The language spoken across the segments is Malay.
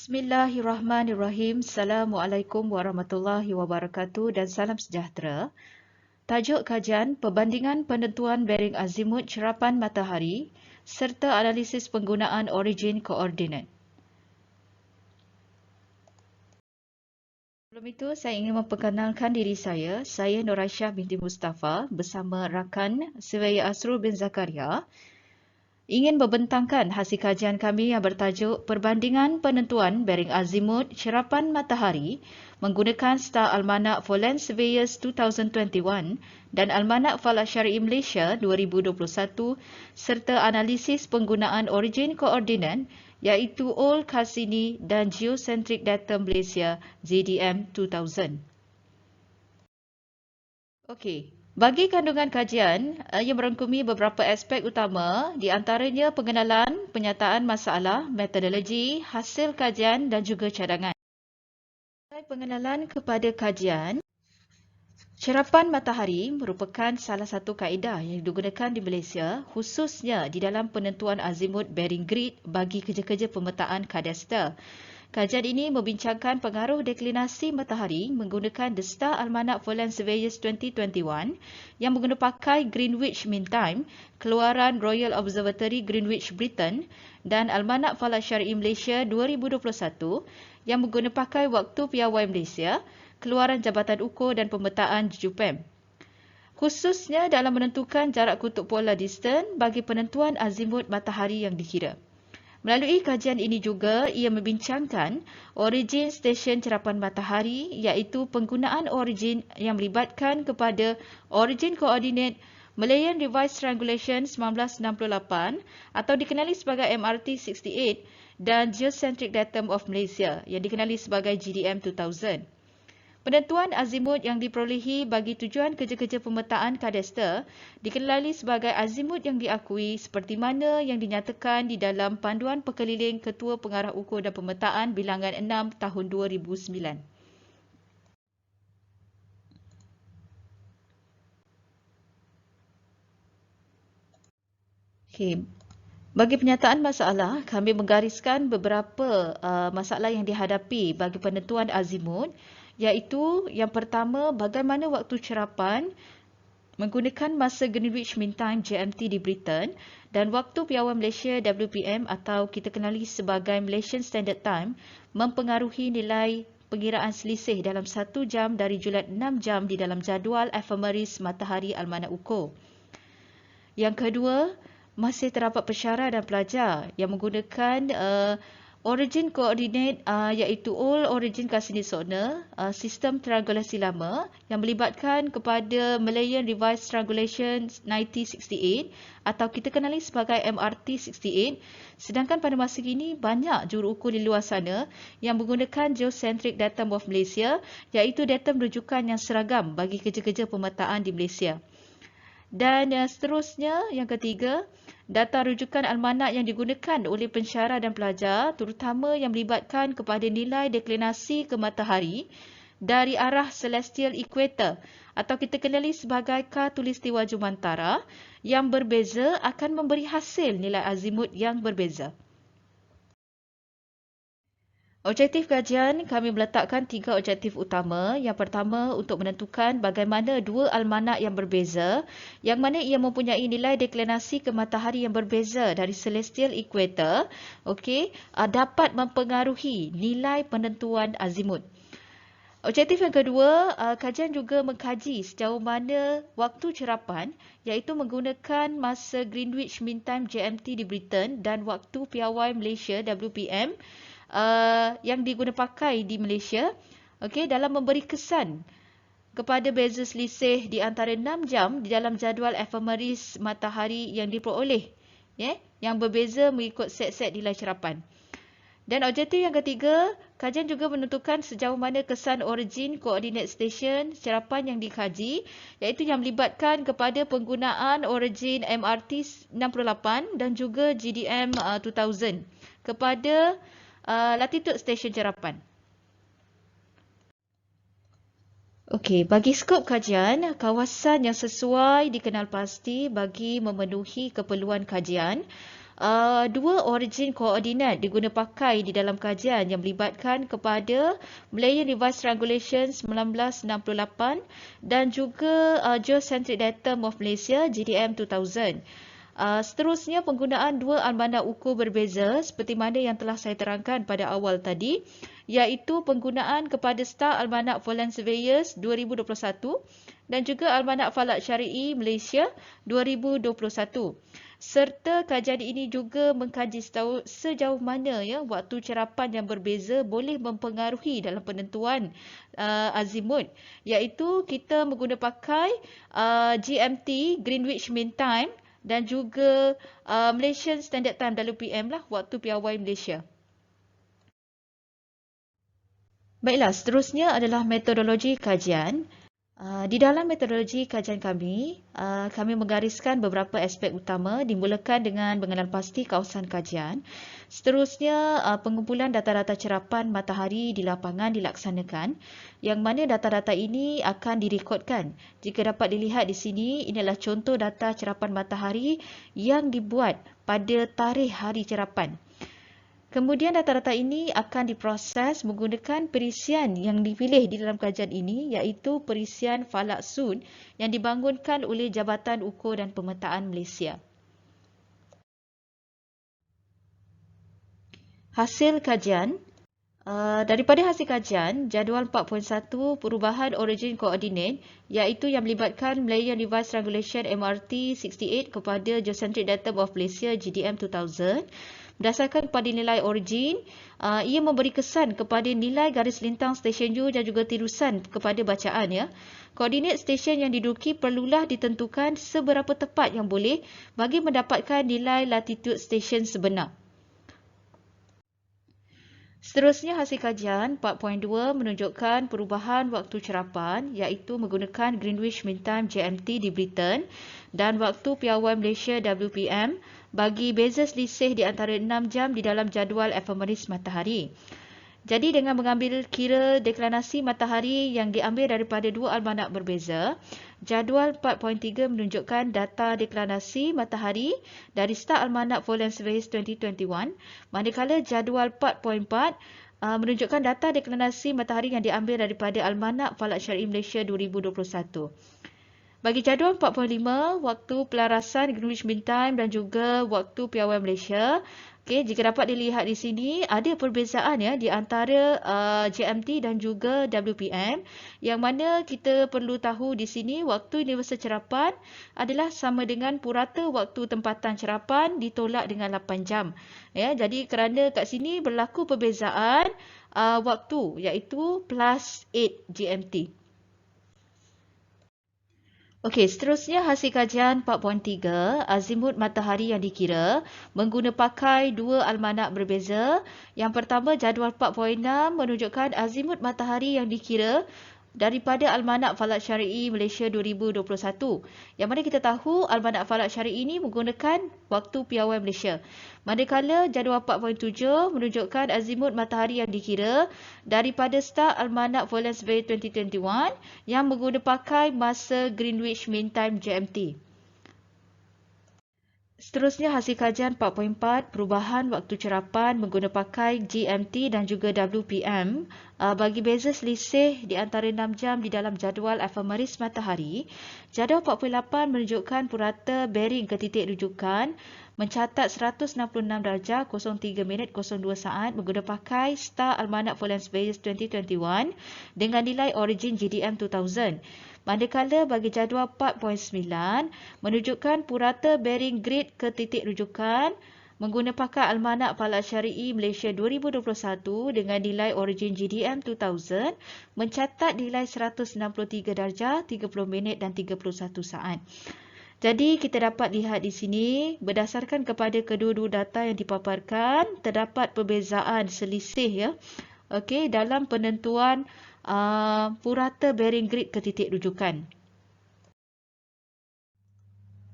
Bismillahirrahmanirrahim. Assalamualaikum warahmatullahi wabarakatuh dan salam sejahtera. Tajuk kajian perbandingan penentuan bearing azimut cerapan matahari serta analisis penggunaan origin koordinat. Sebelum itu, saya ingin memperkenalkan diri saya. Saya Nur Aisyah binti Mustafa bersama rakan Surveyor Asrul bin Zakaria ingin membentangkan hasil kajian kami yang bertajuk Perbandingan Penentuan Bearing Azimut Cerapan Matahari menggunakan Star Almanac for Land Surveyors 2021 dan Almanac Falak Syari'i Malaysia 2021 serta analisis penggunaan origin koordinat iaitu Old Cassini dan Geocentric Datum Malaysia GDM 2000. Okey. Bagi kandungan kajian, ia merangkumi beberapa aspek utama, di antaranya pengenalan, penyataan masalah, metodologi, hasil kajian dan juga cadangan. Pengenalan kepada kajian, cerapan matahari merupakan salah satu kaedah yang digunakan di Malaysia, khususnya di dalam penentuan azimut bearing grid bagi kerja-kerja pemetaan kadastra. Kajian ini membincangkan pengaruh deklinasi matahari menggunakan The Star Almanac for Land Surveyors 2021 yang menggunakan pakai Greenwich Mean Time, keluaran Royal Observatory Greenwich Britain dan Almanac Falak Syari'i Malaysia 2021 yang menggunakan pakai waktu piawai Malaysia, keluaran Jabatan Ukur dan Pemetaan JUPEM. Khususnya dalam menentukan jarak kutub polar distance bagi penentuan azimut matahari yang dikira. Melalui kajian ini juga, ia membincangkan origin stesen cerapan matahari iaitu penggunaan origin yang melibatkan kepada origin koordinat Malayan Revised Triangulation 1968 atau dikenali sebagai MRT 68 dan Geocentric Datum of Malaysia yang dikenali sebagai GDM 2000. Penentuan azimut yang diperolehi bagi tujuan kerja-kerja pemetaan kadastra dikenali sebagai azimut yang diakui seperti mana yang dinyatakan di dalam Panduan Perkeliling Ketua Pengarah Ukur dan Pemetaan Bilangan 6 tahun 2009. Okey. Bagi penyataan masalah, kami menggariskan beberapa masalah yang dihadapi bagi penentuan azimut, iaitu yang pertama, bagaimana waktu cerapan menggunakan masa Greenwich Mean Time GMT di Britain dan waktu piawai Malaysia WPM atau kita kenali sebagai Malaysian Standard Time mempengaruhi nilai pengiraan selisih dalam 1 jam dari julat 6 jam di dalam jadual ephemeris matahari Almanac Ukur. Yang kedua, masih terdapat pesara dan pelajar yang menggunakan origin koordinat iaitu Old Origin Cassini Sonar, sistem triangulasi lama yang melibatkan kepada Malayan Revised Triangulation 1968 atau kita kenali sebagai MRT 68, sedangkan pada masa kini banyak juruukur di luar sana yang menggunakan Geocentric Datum of Malaysia iaitu datum rujukan yang seragam bagi kerja-kerja pemetaan di Malaysia. Dan seterusnya, yang ketiga, data rujukan almanak yang digunakan oleh pensyarah dan pelajar terutama yang melibatkan kepada nilai deklinasi ke matahari dari arah celestial equator atau kita kenali sebagai khatulistiwa jumantara yang berbeza akan memberi hasil nilai azimut yang berbeza. Objektif kajian, kami meletakkan 3 objektif utama. Yang pertama, untuk menentukan bagaimana dua almanak yang berbeza, yang mana ia mempunyai nilai deklinasi ke matahari yang berbeza dari celestial equator, dapat mempengaruhi nilai penentuan azimut. Objektif yang kedua, kajian juga mengkaji sejauh mana waktu cerapan iaitu menggunakan masa Greenwich Mean Time GMT di Britain dan waktu piawai Malaysia WPM yang digunakan pakai di Malaysia dalam memberi kesan kepada beza selisih di antara 6 jam di dalam jadual ephemeris matahari yang diperoleh yang berbeza mengikut set-set nilai cerapan. Dan objektif yang ketiga, kajian juga menentukan sejauh mana kesan origin koordinat stesen cerapan yang dikaji iaitu yang melibatkan kepada penggunaan origin MRT 68 dan juga GDM 2000 kepada latitude stesen cerapan. Bagi skop kajian, kawasan yang sesuai dikenal pasti bagi memenuhi keperluan kajian Dua origin koordinat diguna pakai di dalam kajian yang melibatkan kepada Malaysian Revised Regulation 1968 dan juga Geocentric Datum of Malaysia GDM 2000. Seterusnya, penggunaan dua almanak ukur berbeza seperti mana yang telah saya terangkan pada awal tadi, iaitu penggunaan kepada Star Almanak Foreign Surveyors 2021 dan juga Almanak Falak Syari'i Malaysia 2021. Serta kajian ini juga mengkaji sejauh mana waktu cerapan yang berbeza boleh mempengaruhi dalam penentuan azimut, iaitu kita mengguna pakai GMT Greenwich Mean Time dan juga Malaysian Standard Time WPM lah, waktu piawai Malaysia. Baiklah, seterusnya adalah metodologi kajian. Di dalam metodologi kajian kami menggariskan beberapa aspek utama, dimulakan dengan mengenal pasti kawasan kajian. Seterusnya, pengumpulan data-data cerapan matahari di lapangan dilaksanakan, yang mana data-data ini akan direkodkan. Jika dapat dilihat di sini, inilah contoh data cerapan matahari yang dibuat pada tarikh hari cerapan. Kemudian data-data ini akan diproses menggunakan perisian yang dipilih di dalam kajian ini, iaitu perisian Falak Sun yang dibangunkan oleh Jabatan Ukur dan Pemetaan Malaysia. Hasil kajian. Daripada hasil kajian, jadual 4.1 perubahan origin koordinat, iaitu yang melibatkan Malaysian Revised Regulation MRT 68 kepada Geocentric Datum of Malaysia GDM 2000, berdasarkan kepada nilai origin, ia memberi kesan kepada nilai garis lintang stesen U dan juga tirusan kepada bacaan. Koordinat stesen yang diduduki perlulah ditentukan seberapa tepat yang boleh bagi mendapatkan nilai latitude stesen sebenar. Seterusnya, hasil kajian 4.2 menunjukkan perubahan waktu cerapan, iaitu menggunakan Greenwich Mean Time GMT di Britain dan waktu piawai Malaysia WPM bagi beza selisih di antara 6 jam di dalam jadual efemeris matahari. Jadi, dengan mengambil kira deklinasi matahari yang diambil daripada dua almanak berbeza, jadual 4.3 menunjukkan data deklinasi matahari dari Star Almanak Foreign Surveyors 2021, manakala jadual 4.4 menunjukkan data deklinasi matahari yang diambil daripada Almanak Falak Syari'i Malaysia 2021. Bagi jadual 4.5, waktu pelarasan Greenwich Mean Time dan juga waktu piawai Malaysia, jika dapat dilihat di sini, ada perbezaan di antara GMT dan juga WPM, yang mana kita perlu tahu di sini waktu universal cerapan adalah sama dengan purata waktu tempatan cerapan ditolak dengan 8 jam. Jadi kerana kat sini berlaku perbezaan waktu, iaitu plus 8 GMT. Okey, seterusnya hasil kajian 4.3, azimut matahari yang dikira mengguna pakai dua almanak berbeza. Yang pertama, jadual 4.6 menunjukkan azimut matahari yang dikira daripada Almanak Falak Syari'i Malaysia 2021. Yang mana kita tahu Almanak Falak Syari'i ini menggunakan waktu piawai Malaysia. Manakala jadual 4.7 menunjukkan azimut matahari yang dikira daripada Star Almanak Foreign Surveyors 2021 yang mengguna pakai masa Greenwich Mean Time GMT. Seterusnya, hasil kajian 4.4 perubahan waktu cerapan mengguna pakai GMT dan juga WPM bagi beza selisih di antara 6 jam di dalam jadual efemeris matahari. Jadual 4.8 menunjukkan purata bearing ke titik rujukan mencatat 166 darjah 03 minit 02 saat mengguna pakai Star Almanak Foreign Surveyors 2021 dengan nilai origin GDM 2000. Manakala bagi jadual 4.9 menunjukkan purata bearing grid ke titik rujukan mengguna pakai Almanak Falak Syari'i Malaysia 2021 dengan nilai origin GDM 2000 mencatat nilai 163 darjah 30 minit dan 31 saat. Jadi kita dapat lihat di sini berdasarkan kepada kedua-dua data yang dipaparkan terdapat perbezaan selisih dalam penentuan purata bearing grid ke titik rujukan.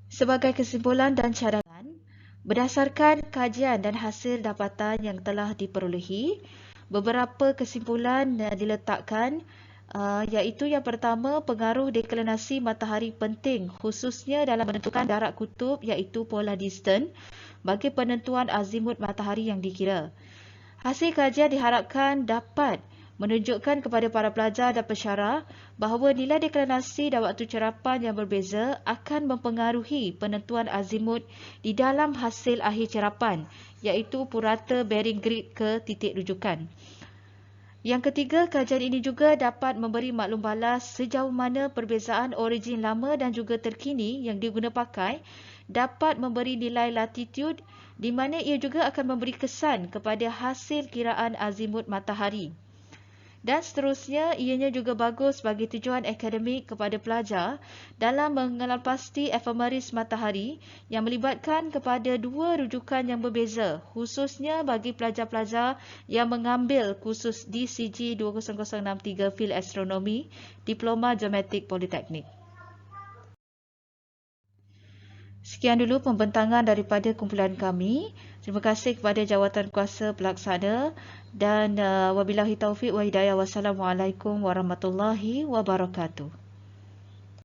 Sebagai kesimpulan dan cadangan, berdasarkan kajian dan hasil dapatan yang telah diperolehi, beberapa kesimpulan diletakkan Iaitu yang pertama, pengaruh deklinasi matahari penting khususnya dalam menentukan darat kutub iaitu polar distance bagi penentuan azimut matahari yang dikira. Hasil kajian diharapkan dapat menunjukkan kepada para pelajar dan pensyarah bahawa nilai deklinasi dan waktu cerapan yang berbeza akan mempengaruhi penentuan azimut di dalam hasil akhir cerapan iaitu purata bearing grid ke titik rujukan. Yang ketiga, kajian ini juga dapat memberi maklum balas sejauh mana perbezaan origin lama dan juga terkini yang diguna pakai dapat memberi nilai latitude di mana ia juga akan memberi kesan kepada hasil kiraan azimut matahari. Dan seterusnya, ianya juga bagus bagi tujuan akademik kepada pelajar dalam mengenalpasti efemeris matahari yang melibatkan kepada dua rujukan yang berbeza, khususnya bagi pelajar-pelajar yang mengambil kursus DCG 20063 Field Astronomy, Diploma Geometrik Politeknik. Sekian dulu pembentangan daripada kumpulan kami. Terima kasih kepada Jawatankuasa Pelaksana dan wabillahi taufiq wa hidayah. Wassalamualaikum warahmatullahi wabarakatuh.